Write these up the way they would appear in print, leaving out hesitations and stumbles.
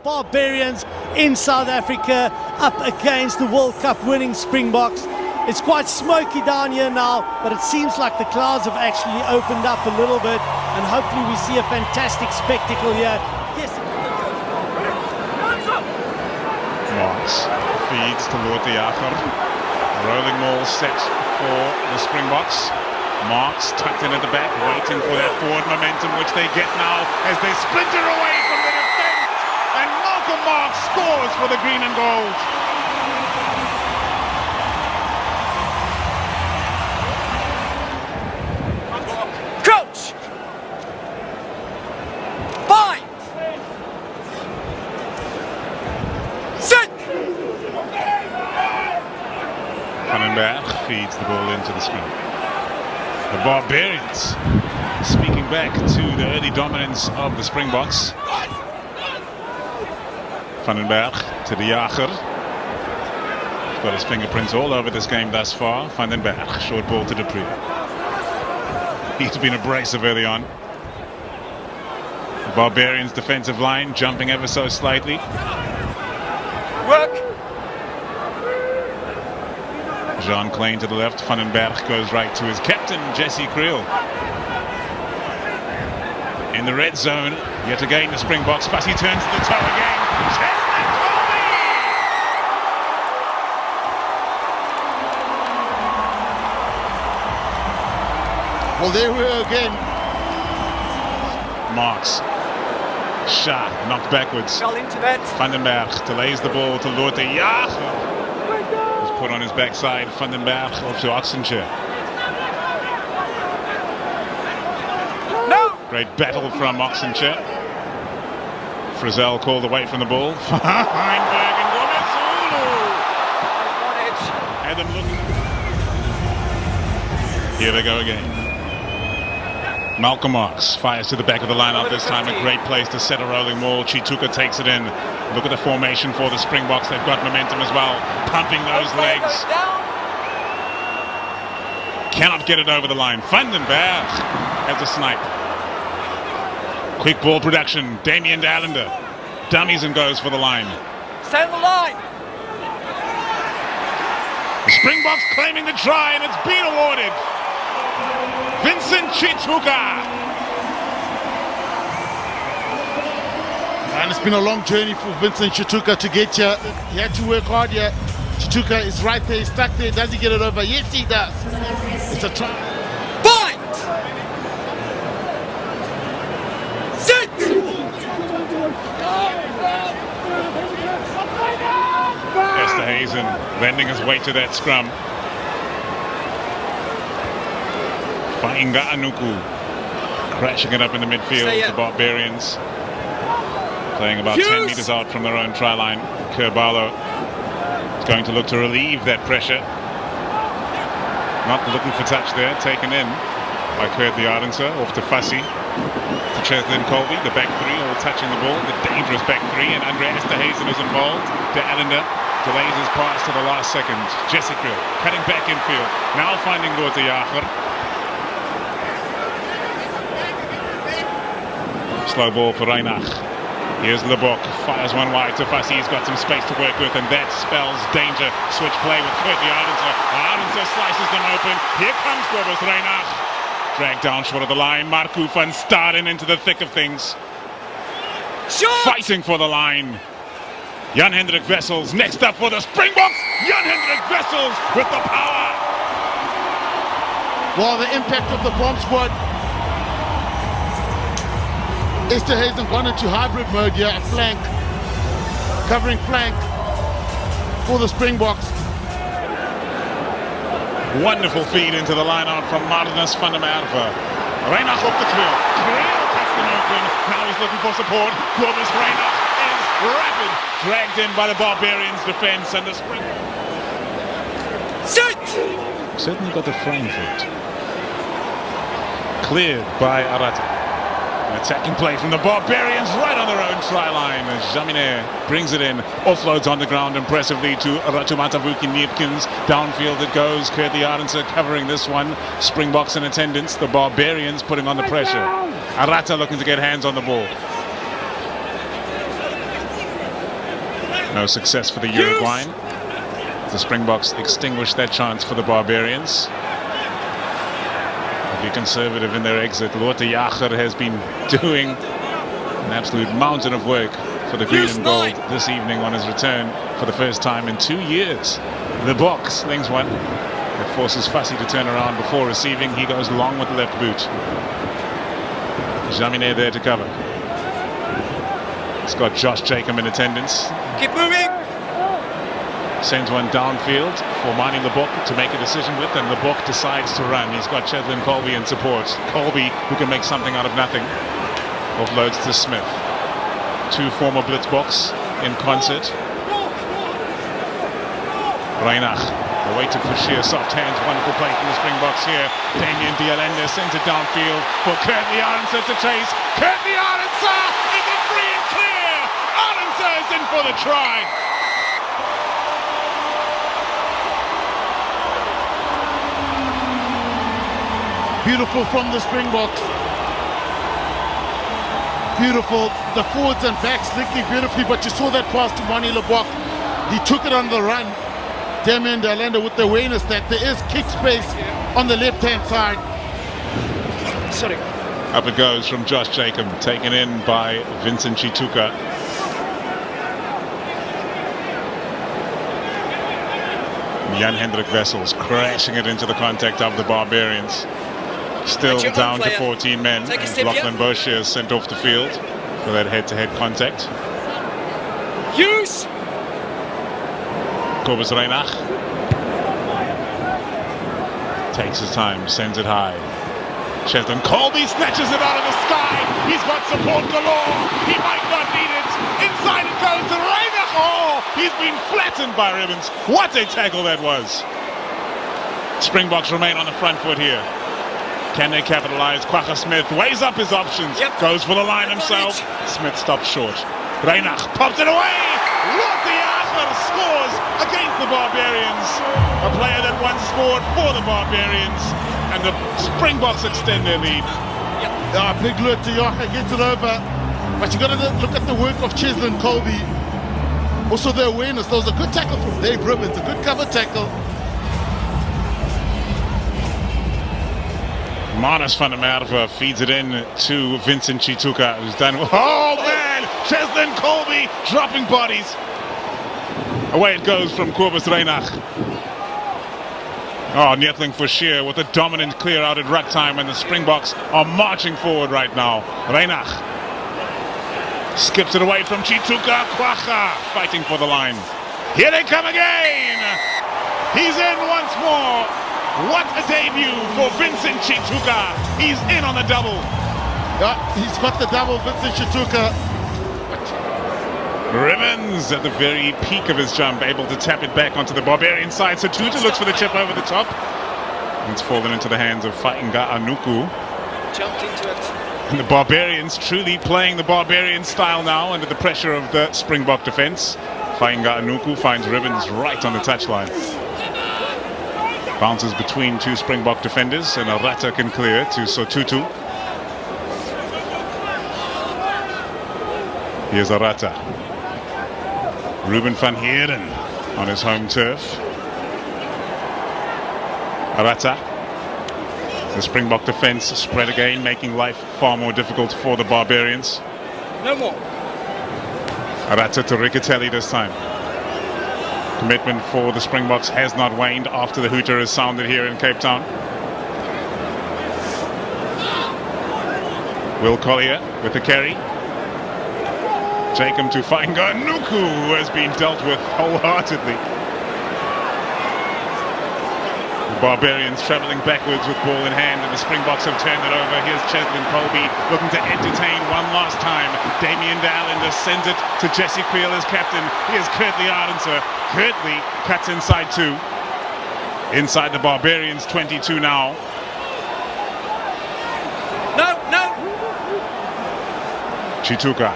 Barbarians in South Africa up against the World Cup winning Springboks. It's quite smoky down here now, but it seems like the clouds have actually opened up a little bit, and hopefully we see a fantastic spectacle here. Yes. Marks feeds to Lord de Jager. Rolling maul set for the Springboks. Marks tucked in at the back, waiting for that forward momentum, which they get now as they splinter away from the defense. And Malcolm Marks scores for the green and gold. Coach! Five! Sit! Vandenberg feeds the ball into the screen. The Barbarians speaking back to the early dominance of the Springboks. Vandenberg to de Jager. He's got his fingerprints all over this game thus far. Vandenberg, short ball to Dupree. He's been abrasive early on. The Barbarians' defensive line jumping ever so slightly. Work! Jean Klein to the left, Vandenberg goes right to his captain, Jesse Creel. In the red zone, yet again the Springboks. Fussy turns to the toe again. Well, there we are again. Marks. Shah knocked backwards. Fell into that. Vandenberg delays the ball to Lord de Jager. Put on his backside, Vandenberg off to Oxenshire. No! Great battle from Oxenshire. Frizzell called away from the ball. Heinberg and Gomez. Had them looking. Here they go again. Malcolm Marks fires to the back of the lineup this time. A great place to set a rolling maul. Chituka takes it in. Look at the formation for the Springboks. They've got momentum as well. Pumping those legs. Cannot get it over the line. Vandenberg has a snipe. Quick ball production. Damien Allender dummies and goes for the line. Stay on the line. The Springboks claiming the try, and it's been awarded. Vincent Chituka. And it's been a long journey for Vincent Chituka to get here. He had to work hard here. Chituka is right there, he's stuck there. Does he get it over? Yes, he does. It's a try. Fight! Sit! Esterhuizen lending his weight to that scrum. Fainga Anuku crashing it up in the midfield. The Barbarians playing about 10 meters out from their own try line. Kerbalo is going to look to relieve that pressure. Not looking for touch there, taken in by Kurt the Ardenser, off to Fussy, to Cheslin Colby, the back three all touching the ball, the dangerous back three, and Andre Esterhuizen is involved. De Allender delays his pass to the last second. Jessica cutting back infield, now finding Lord de Jager. Slow ball for Reinach. Here's Lebok, fires one wide to Fussy. He's got some space to work with, and that spells danger. Switch play with Kurt the Ardenser. Ardenser slices them open. Here comes Kobus Reinach. Dragged down short of the line. Marco van Staden into the thick of things. Shot! Fighting for the line. Jan-Hendrik Wessels next up for the Springboks. Jan-Hendrik Wessels with the power. Well, the impact of the bomb squad. Esterhuizen gone into hybrid mode here, a flank, covering flank for the Springboks. Wonderful feed into the line-out from Martinus van der Merwe. Reinach up the Creel. Creel cuts them open. Now he's looking for support. Kobus Reinach is rapid. Dragged in by the Barbarians' defense, and the Springboks. Sit! Certainly got the frame for it. Cleared by Arata. An attacking play from the Barbarians right on their own try line. Jaminet brings it in, offloads on the ground impressively to Ratumatavuki Niepkins. Downfield it goes. Kurt the Ardenser covering this one. Springboks in attendance. The Barbarians putting on the pressure. Arata looking to get hands on the ball. No success for the Uruguayan. The Springboks extinguished that chance for the Barbarians. Be conservative in their exit. Lotte Jager has been doing an absolute mountain of work for the green and gold this evening on his return for the first time in 2 years. The box slings one. It forces Fassi to turn around before receiving. He goes long with the left boot. Jaminet there to cover. It's got Josh Jacob in attendance. Keep moving. Sends one downfield for Mani Lebok to make a decision with, and Lebok decides to run. He's got Cheslin Colby in support. Colby, who can make something out of nothing, offloads to Smith. Two former Blitzboks in concert. Reinach, away to Fashir, soft hands, wonderful play from the Springboks here. Damien Dialende sends it downfield for Kurtley Arendse to chase. Kurtley Arendse is it free and clear. Arendse is in for the try. Beautiful from the Springboks. Beautiful. The forwards and backs linking beautifully, but you saw that pass to Mani Lebok. He took it on the run. Damien Dialende with the awareness that there is kick space on the left-hand side. Sorry. Up it goes from Josh Jacob, taken in by Vincent Chituka. Jan-Hendrik Wessels crashing it into the contact of the Barbarians. Still down to 14 men. Lachlan Boshier is sent off the field for that head-to-head contact. Use! Kobus Reinach takes his time, sends it high. Cheslin Colby snatches it out of the sky. He's got support galore. He might not need it. Inside it goes to Reinach. Oh, he's been flattened by Ribbons. What a tackle that was. Springboks remain on the front foot here. Can they capitalize? Kwagga Smith weighs up his options. Goes for the line himself. Smith stops short. Reinach pops it away. Lotte Jager scores against the Barbarians. A player that once scored for the Barbarians. And the Springboks extend their lead. Big Lotte Jager gets it over. But you got to look at the work of Cheslin Colby. Also the awareness. There was a good tackle from Dave Ribbons. A good cover tackle. Manus van der Merwe feeds it in to Vincent Chituka, who's done. Oh man! Cheslin Colby dropping bodies. Away it goes from Kobus Reinach. Oh, Nietling Fashir with a dominant clear out at ruck time, and the Springboks are marching forward right now. Reinach skips it away from Chituka. Kwagga fighting for the line. Here they come again. He's in once more. What a debut for Vincent Chituka. He's in on the double. He's got the double, Vincent Chituka. Ribbons at the very peak of his jump, able to tap it back onto the Barbarian side. So Tutu looks for the chip over the top. It's fallen into the hands of Fainga Anuku. Jumped into it. And the Barbarians truly playing the Barbarian style now under the pressure of the Springbok defense. Fainga Anuku finds Ribbons right on the touchline. Bounces between two Springbok defenders, and Arata can clear to Sotutu. Here's Arata. Ruben van Heerden on his home turf. Arata. The Springbok defense spread again, making life far more difficult for the Barbarians. No more. Arata to Riccatelli this time. Commitment for the Springboks has not waned after the hooter is sounded here in Cape Town. Will Collier with the carry. Jacob to Fainga Nuku, who has been dealt with wholeheartedly. The Barbarians travelling backwards with ball in hand, and the Springboks have turned it over. Here's Cheslin Colby looking to entertain one last time. Damien Dialende sends it to Jesse Creel as captain. Here's Kurtley Arendse. Kurtley cuts inside two. Inside the Barbarians, 22 now. No. Chituka.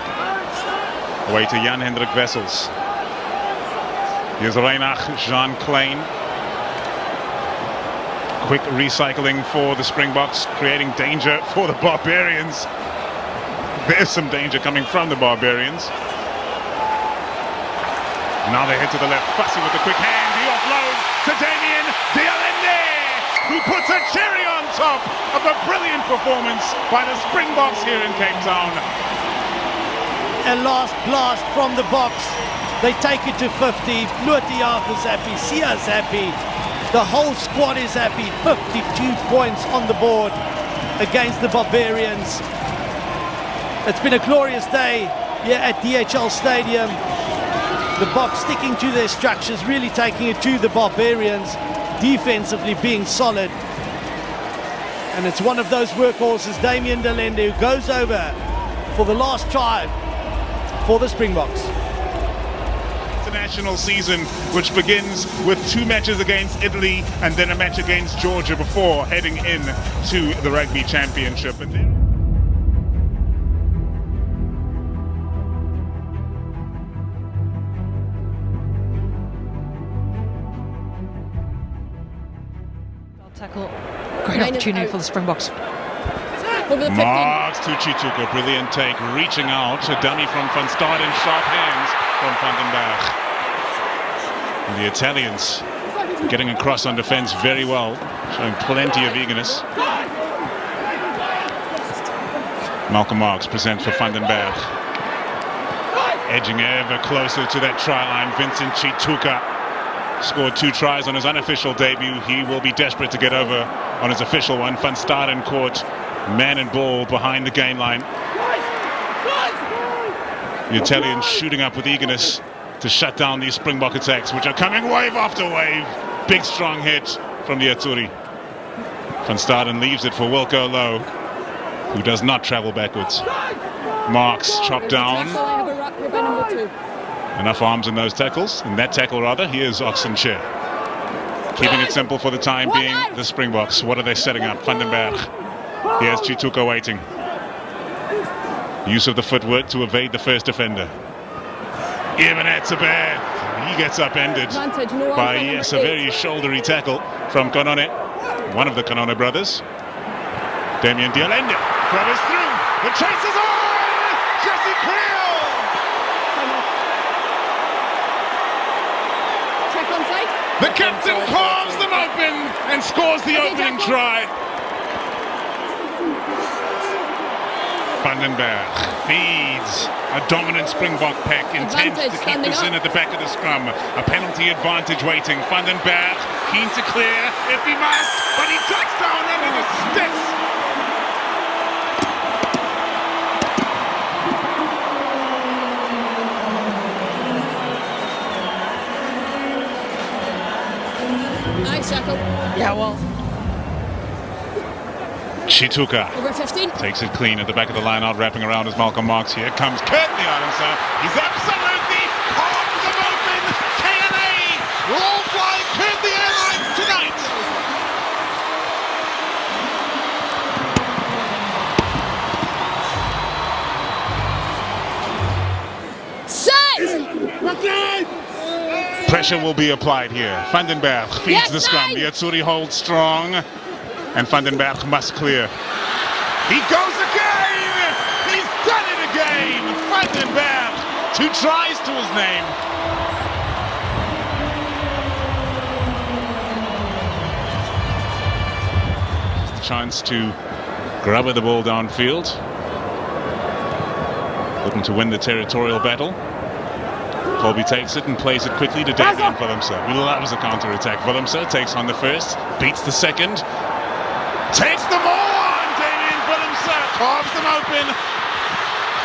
Away to Jan-Hendrik Wessels. Here's Reinach, Jean Klein. Quick recycling for the Springboks, creating danger for the Barbarians. There's some danger coming from the Barbarians. Now they head to the left. Fussy with the quick hand. The offload to Damien Dialende, who puts a cherry on top of a brilliant performance by the Springboks here in Cape Town. A last blast from the box. They take it to 50. Luatiaf is happy. Sia's happy. The whole squad is happy. 52 points on the board against the Barbarians. It's been a glorious day here at DHL Stadium. The Boks sticking to their structures, really taking it to the Barbarians, defensively being solid. And it's one of those workhorses, Damien Dialende, who goes over for the last try for the Springboks. International season, which begins with 2 matches against Italy and then a match against Georgia before heading in to the Rugby Championship. And then tackle. Great opportunity for the Springboks. Over the 15. Marks to Chituka, brilliant take, reaching out, a dummy from Van Staden, sharp hands from Van den Berg. And the Italians getting across on defense very well, showing plenty of eagerness. Malcolm Marks presents for Van den Berg. Edging ever closer to that try line, Vincent Chituka. Scored 2 tries on his unofficial debut. He will be desperate to get over on his official one. Van Staden caught man and ball behind the gain line. The Italians shooting up with eagerness to shut down these Springbok attacks, which are coming wave after wave. Big strong hit from the Azzurri. Van Staden leaves it for Wilco Low, who does not travel backwards. Marks chopped down. Enough arms in those tackles, in that tackle rather. Here's Oxenshire, keeping it simple for the time being. The Springboks, what are they setting up? Van den Berg. Here's Chituka waiting. Use of the footwork to evade the first defender. Even Etzebeth, he gets upended by, yes, a very shouldery tackle from Kanone, one of the Kanone brothers. Damien Dialende covers through. The chase is on! Jesse Creel! The captain carves them open and scores the opening try. Van den Berg feeds a dominant Springbok pack, intent to keep this in at the back of the scrum. A penalty advantage waiting. Van den Berg keen to clear if he must, but he ducks down under the sticks. Nice tackle. Yeah, well. Chituka Over 15. takes it clean at the back of the line out, wrapping around as Malcolm Marks. Here comes Courtney Arlenson. He's absolutely carved them open. KNA will all fly Courtney Airlines tonight. Set! Pressure will be applied here. Van den Berg feeds the scrum. The Azzurri holds strong, and Van den Berg must clear. He goes again! He's done it again! Van den Berg, 2 tries to his name. Just a chance to grab at the ball downfield. Looking to win the territorial battle. Colby takes it and plays it quickly to Damien Willemse. He loves a counter-attack. Willemse takes on the first, beats the second, takes them all on! Damien Willemse carves them open.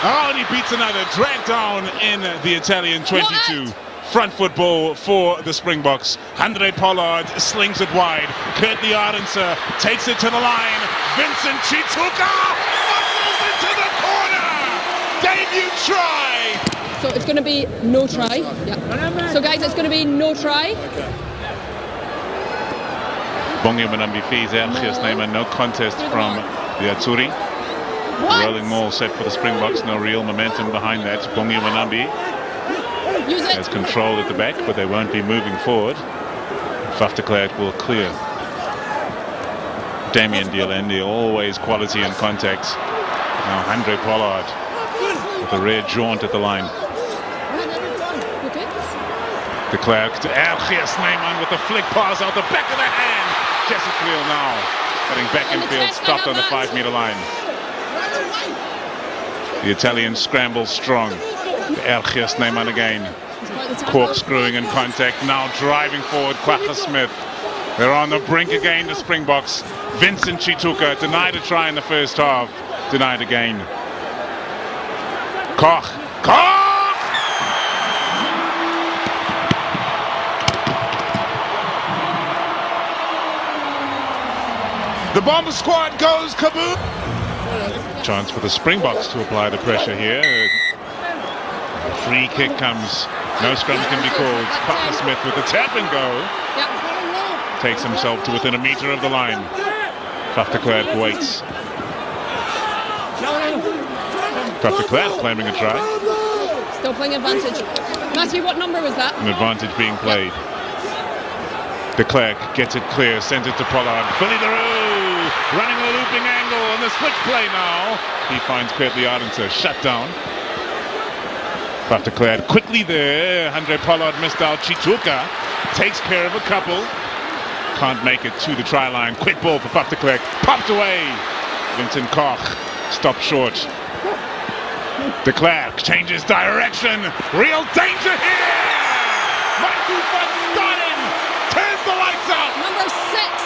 Oh, and he beats another. Dragged down in the Italian 22. Front foot ball for the Springboks. Andre Pollard slings it wide. Courtney Arlenson takes it to the line. Vincent Chituka muscles into the corner. Debut try. So it's going to be no try. Yeah. So guys, it's going to be no try. Bongi Manambi fees Ergios Neema, no contest from the Azzurri. Rolling maul set for the Springboks, no real momentum behind that. Bongi Manambi has control at the back, but they won't be moving forward. Fafterclad will clear. Damien Dialende, always quality in contact. Now Andre Pollard with a rare jaunt at the line. De Klerk to Ergiers Neyman with the flick pass out the back of the hand. Jesse Cleo now heading back infield, stopped on the 5-meter line. The Italian scrambles strong. Ergiers Neyman again. Corkscrewing in contact, now driving forward, Kwagga Smith. They're on the brink again, the Springboks. Vincent Chituka denied a try in the first half. Denied again. Koch! The Bomber squad goes kaboom! Chance for the Springboks to apply the pressure here. A free kick comes. No scrums can be called. Kwagga Smith with the tap and go. Takes himself to within a meter of the line. Kraf de Klerk waits. Kraf de Klerk claiming a try. Still playing advantage. Matthew, what number was that? An advantage being played. De Klerk gets it clear, sends it to Pollard. Billy the Roo running a looping angle on the switch play now. He finds Kurtley Arendse shut down. Kraf de Klerk quickly there. Andre Pollard missed out. Chituka takes care of a couple. Can't make it to the try line. Quick ball for Kraf de Klerk. Popped away. Vincent Koch stopped short. De Klerk changes direction. Real danger here. Michael van Staden turns the lights out. Number 6.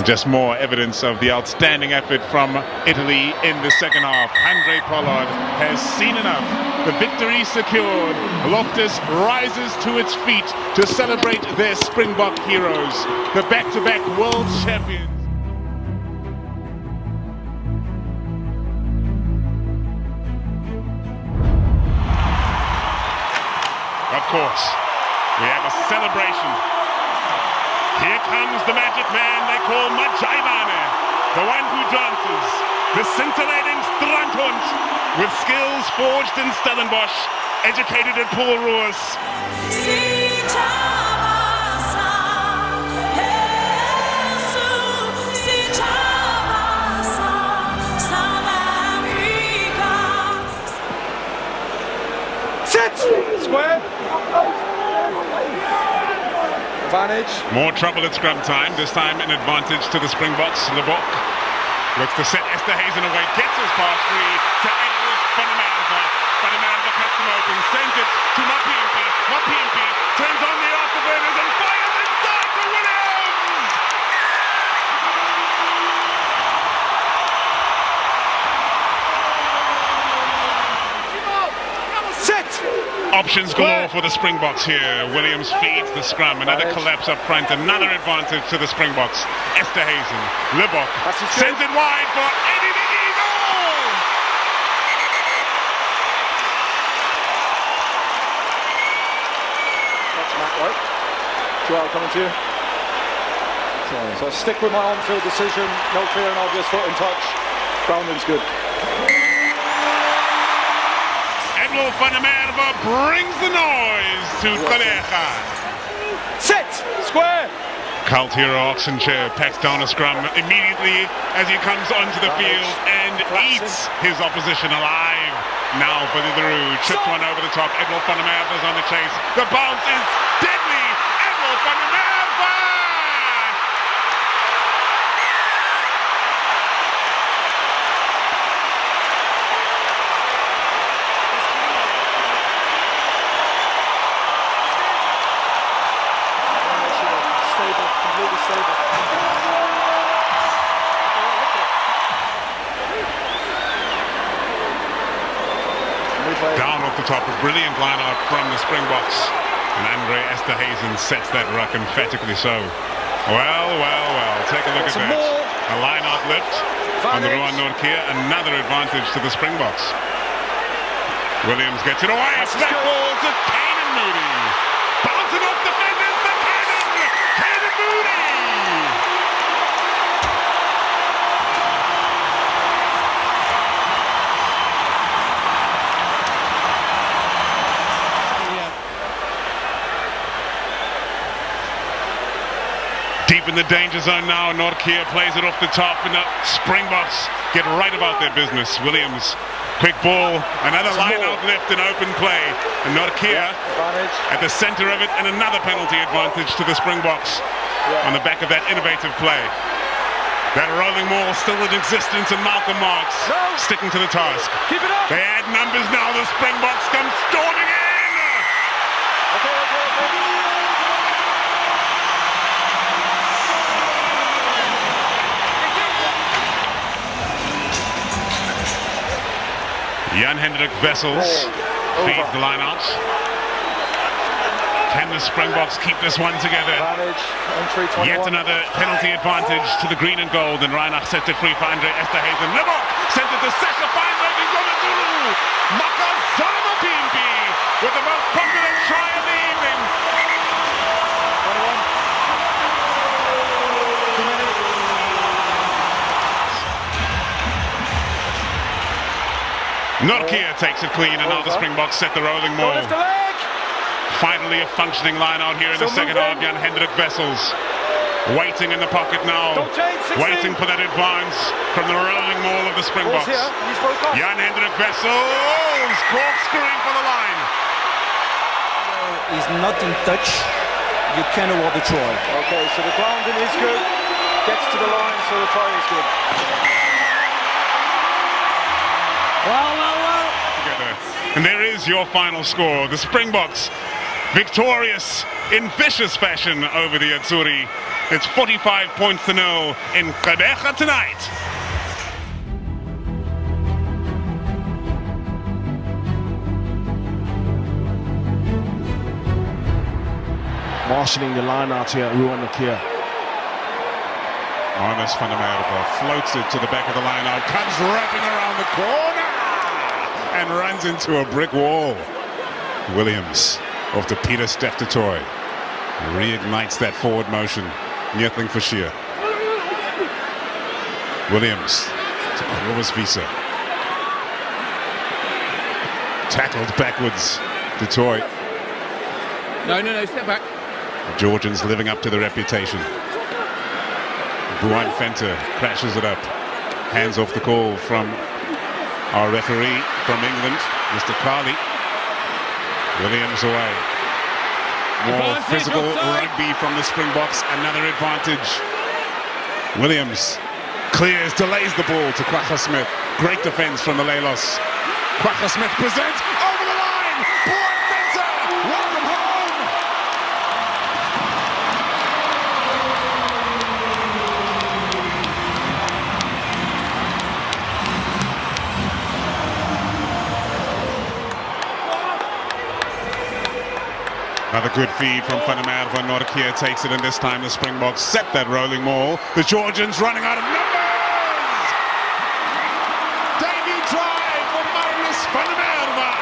Just more evidence of the outstanding effort from Italy in the second half. Andre Pollard has seen enough. The victory secured. Loftus rises to its feet to celebrate their Springbok heroes, the back-to-back world champions. Of course, we have a celebration. Here comes the magic man they call Majaibane, the one who dances, the scintillating Strandhund, with skills forged in Stellenbosch, educated at Paul Roos. Sit! Square! Advantage. More trouble at scrum time, this time an advantage to the Springboks. Lebok looks to set Esterhazen away, gets his pass free to Edward van der Merwe. Van der Merwe cuts him open, sends it to Mapimpi. Mapimpi turns on the afterburners and fires inside to Williams! Sit! Options galore for the Springboks here. Williams feeds the scrum. Another collapse up front. Another advantage to the Springboks. Esterhazen. Lebok sends it wide for Eddie the Eagle! That's Matt White. Joel coming to you. So I stick with my on-field decision. No clear and obvious foot in touch. Grounding's good. Edward van der Merwe brings the noise to Kolega. Sit! Square! Cult hero Oxenchair packs down a scrum immediately as he comes onto the field and eats his opposition alive. Now Billy the Roo chipped one over the top. Edward van der Merwe is on the chase. The bounce is deadly. Edward van der Merwe! Completely stable. Down off the top, a brilliant line out from the Springboks. And Andre Esterhazen sets that ruck emphatically so. Well, take a look at that. A line out lift on the Ruan Norkia, another advantage to the Springboks. Williams gets it away, flat ball to Caden Moody. Bouncing off defenders, the Caden Moody! deep in the danger zone now. Nortje plays it off the top, and the Springboks get right about their business. Williams, quick ball, another line out left in open play. And Nortje at the center of it, and another penalty advantage to the Springboks on the back of that innovative play. That rolling maul still in existence, and Malcolm Marks sticking to the task. Keep it up. They add numbers now. The Springboks come storming in. Jan-Hendrik Wessels feeds the line out. Can the Springboks keep this one together? Yet another penalty advantage to the green and gold, and Reinach set it free for Andre Esterhuizen. Libok sent it to Sasha Feinberg and Gomezulu. Makazama Pimpi with the most popular try of the evening. 21. Nortje takes it clean, and now the Springboks set the rolling maul. Finally a functioning line out here in the second half. Jan-Hendrik Wessels waiting in the pocket now, waiting for that advance from the rolling maul of the Springboks. Jan-Hendrik Wessels corkscrewing for the line. He's not in touch. You can award the try. Okay, so the grounding is good. Gets to the line, so the try is good. Well. Together. And there is your final score. The Springboks victorious in vicious fashion over the Azzurri. It's 45 points to 0 in Gqeberha tonight. Marshalling the line out here, Ruan Nakia. Arnes van der Merwe floats it to the back of the line out, comes wrapping around the corner and runs into a brick wall. Williams off to Peter Steftotoy. Reignites that forward motion. Nothing for sheer. Williams to Clovis Visa. Tackled backwards to Toy. No, step back. The Georgians living up to the reputation. Buan Fenter crashes it up. Hands off the call from our referee from England, Mr. Carley. Williams away. More physical rugby from the Springboks. Another advantage. Williams clears, delays the ball to Kwagga Smith. Great defense from the Leilos. Kwagga Smith presents over the line. Buan Fenter, welcome home. Another good feed from Van der Merwe. Nortje takes it, and this time the Springboks set that rolling maul. The Georgians running out of numbers! Debut try for Marinus Van der Merwe.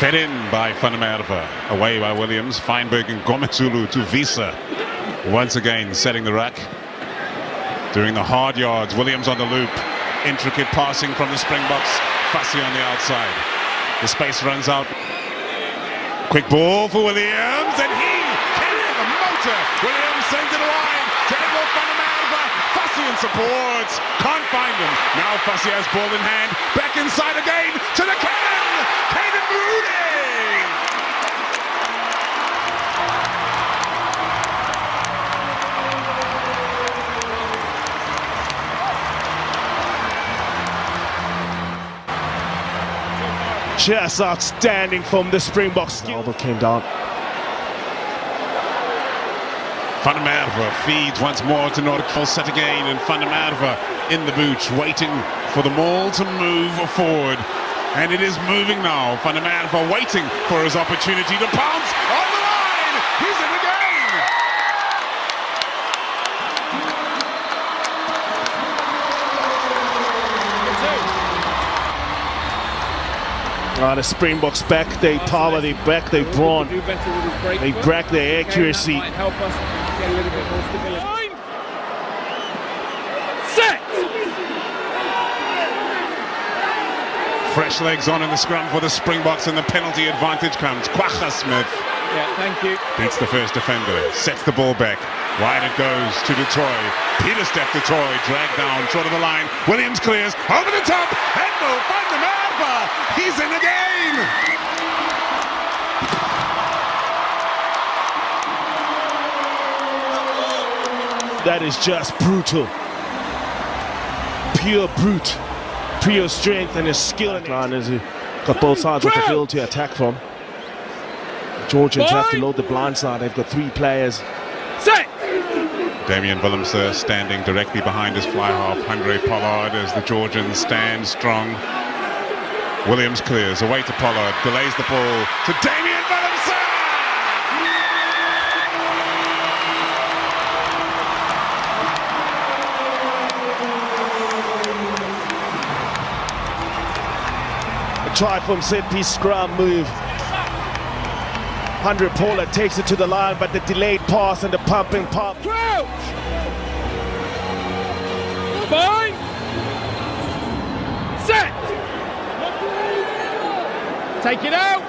Fed in by Van der Merwe. Away by Williams. Feinberg and Gomezulu to Visa. Once again setting the ruck. Doing the hard yards. Williams on the loop. Intricate passing from the Springboks. Fussy on the outside. The space runs out. Quick ball for Williams, and he carries the motor. Williams sends it wide to Edward van der Merwe. Fussy in support. Can't find him. Now Fussy has ball in hand. Back inside again to the cannon. Caden Moody. Just outstanding from the Springboks. Albert came down. Van der Merwe feeds once more to Nortje, set again, and Van der Merwe in the boot, waiting for the maul to move forward. And it is moving now. Van der Merwe waiting for his opportunity to pounce on the line. He's in again. The Springboks back their power, they back their brawn, they back their accuracy. Help us get a little bit more stability. Fresh legs on in the scrum for the Springboks, and the penalty advantage comes. Kwagga Smith. Yeah, thank you. Beats the first defender, sets the ball back. Wide it goes to Du Toit. Peter step Du Toit, dragged down, short of the line. Williams clears, over the top. Edmo van der Merwe. He's in again. That is just brutal. Pure brute. Pure strength and his skill. As he got both sides of the field to attack from. Georgians have to load the blind side. They've got 3 players. Set! Damian Willemse standing directly behind his fly half. Andre Pollard as the Georgians stand strong. Williams clears, away to Pollard, delays the ball to Damian Willemse! A try from set-piece scrum move. Andre Pollard takes it to the line, but the delayed pass and the pumping pump. Crouch! Fine! Set! Take it out!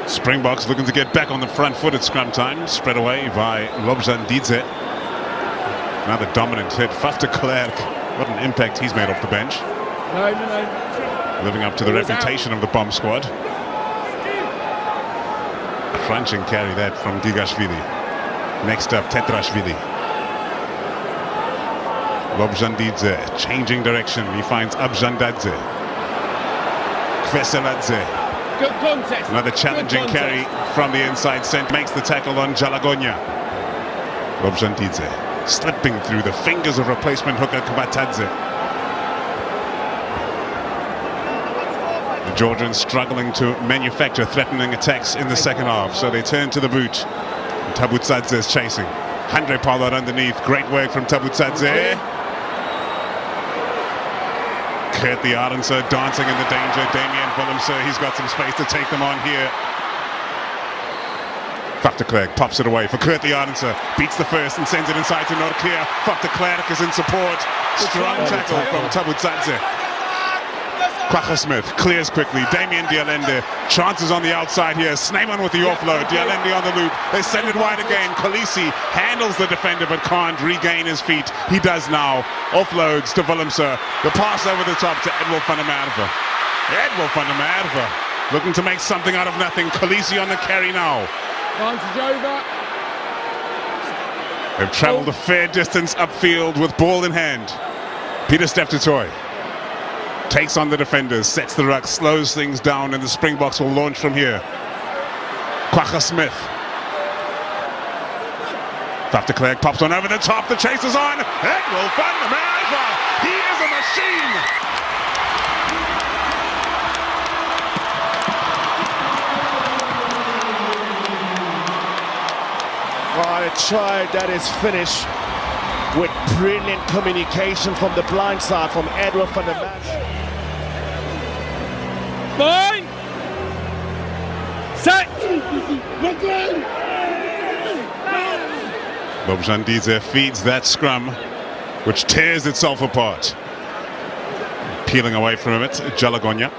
Springboks looking to get back on the front foot at scrum time, spread away by Lobjan Didze. Another dominant hit. Faf de Klerk, what an impact he's made off the bench. No. Living up to the reputation of the bomb squad. Crunching carry that from Gigashvili. Next up, Tetrashvili. Lobjan Didze changing direction. He finds Abjandadze. Kveseladze. Good contest. Another challenging carry from the inside centre. Makes the tackle on Jalagonya. Lobjan Didze slipping through the fingers of replacement hooker Kvatadze. Georgians struggling to manufacture threatening attacks in the second half, so they turn to the boot. Tabutsadze is chasing. Andre Pollard underneath. Great work from Tabutsadze. Kurt the Ardenser dancing in the danger. Damian Willemse, he's got some space to take them on here. Faf de Klerk pops it away for Kurt the Ardenser. Beats the first and sends it inside to Norkia. Faf de Klerk is in support. Strong tackle from Tabutsadze. Kwagga Smith clears quickly. Damien Dialende chances on the outside here. Snyman with the offload. Dialende on the loop. They send it wide again. Khaleesi handles the defender but can't regain his feet. He does now. Offloads to Willemse. The pass over the top to Edward van der Merwe. Edward van der Merwe looking to make something out of nothing. Khaleesi on the carry now. Advantage over. They've travelled a fair distance upfield with ball in hand. Peter Steph du Toit takes on the defenders, sets the ruck, slows things down, and the Springboks will launch from here. Kwagga Smith. Faf de Klerk pops one over the top, the chase is on. Edward van der Merwe, he is a machine. Oh, a try that is finished with brilliant communication from the blind side from Edward van der Merwe. Fine! Set! Lobjan Didze feeds that scrum, which tears itself apart. Peeling away from it, Jalagonya.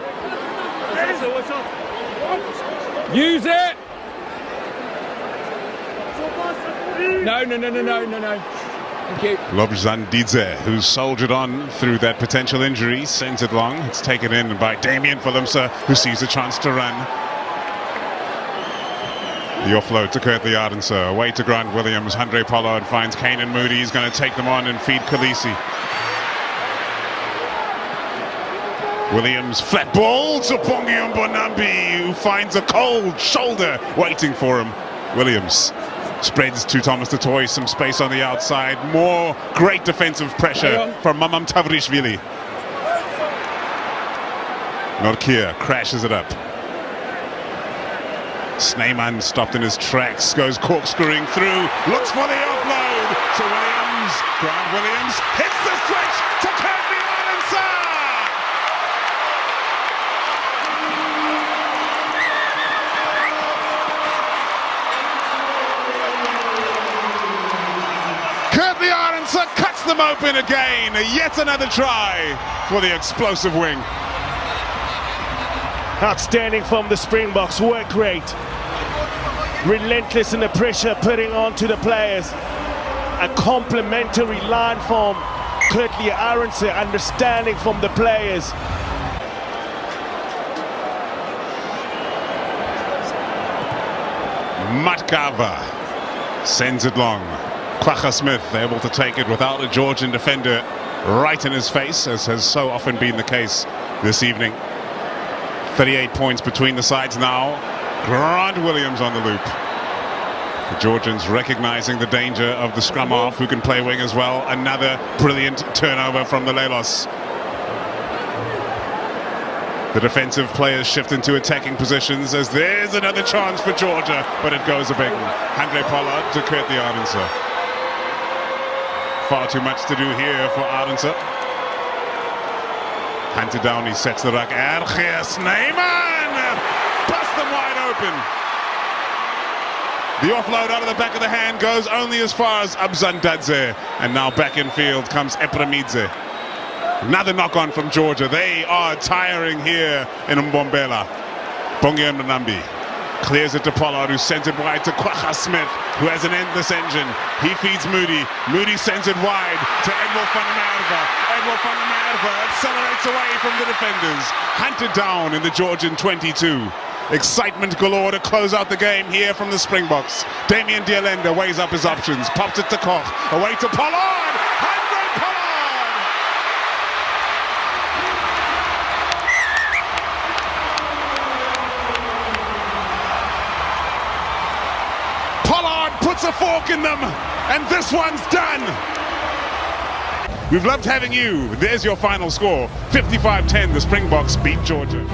Use it! No. Thank you. Lobjan Didze, who's soldiered on through that potential injury, sends it long. It's taken in by Damian Willemse, who sees a chance to run. The offload to Kurt the Ardenser, away to Grant Williams. Andre Pollard finds Kanan Moody. He's going to take them on and feed Khaleesi. Williams, flat ball to Pongi Mbonambi, who finds a cold shoulder waiting for him. Williams spreads to Thomas du Toit, some space on the outside. More great defensive pressure from Mamam Tavrishvili. Norkia crashes it up. Snyman stopped in his tracks, goes corkscrewing through, looks for the offload to Williams. Grant Williams hits the switch to Kurt the Ardenser. Kurt the Ardenser cuts them open again. Yet another try for the explosive wing. Outstanding from the Springboks, work rate. Relentless in the pressure putting on to the players. A complimentary line from Kurtley Arendse, understanding from the players. Matkava sends it long. Quagga Smith able to take it without a Georgian defender right in his face, as has so often been the case this evening. 38 points between the sides now. Grant Williams on the loop. The Georgians recognizing the danger of the scrum half, who can play wing as well. Another brilliant turnover from the Lelos. The defensive players shift into attacking positions as there's another chance for Georgia, but it goes a big one. Andre Pollard to Kurtley Arendse. Far too much to do here for Arendse. Hunter Downey sets the ruck. Ergier Snyman! Bust them wide open. The offload out of the back of the hand goes only as far as Abzandadze. And now back in field comes Epramidze. Another knock-on from Georgia. They are tiring here in Mbombela. Bonge Mnambi clears it to Pollard, who sends it wide to Quagga Smith, who has an endless engine. He feeds Moody. Moody sends it wide to Edward van der Merwe. Edward van der Merwe accelerates away from the defenders. Hunted down in the Georgian 22. Excitement galore to close out the game here from the Springboks. Damien Dialenda weighs up his options. Pops it to Koch. Away to Pollard. Andre Pollard! Pollard puts a fork in them, and this one's done. We've loved having you. There's your final score. 55-10, the Springboks beat Georgia.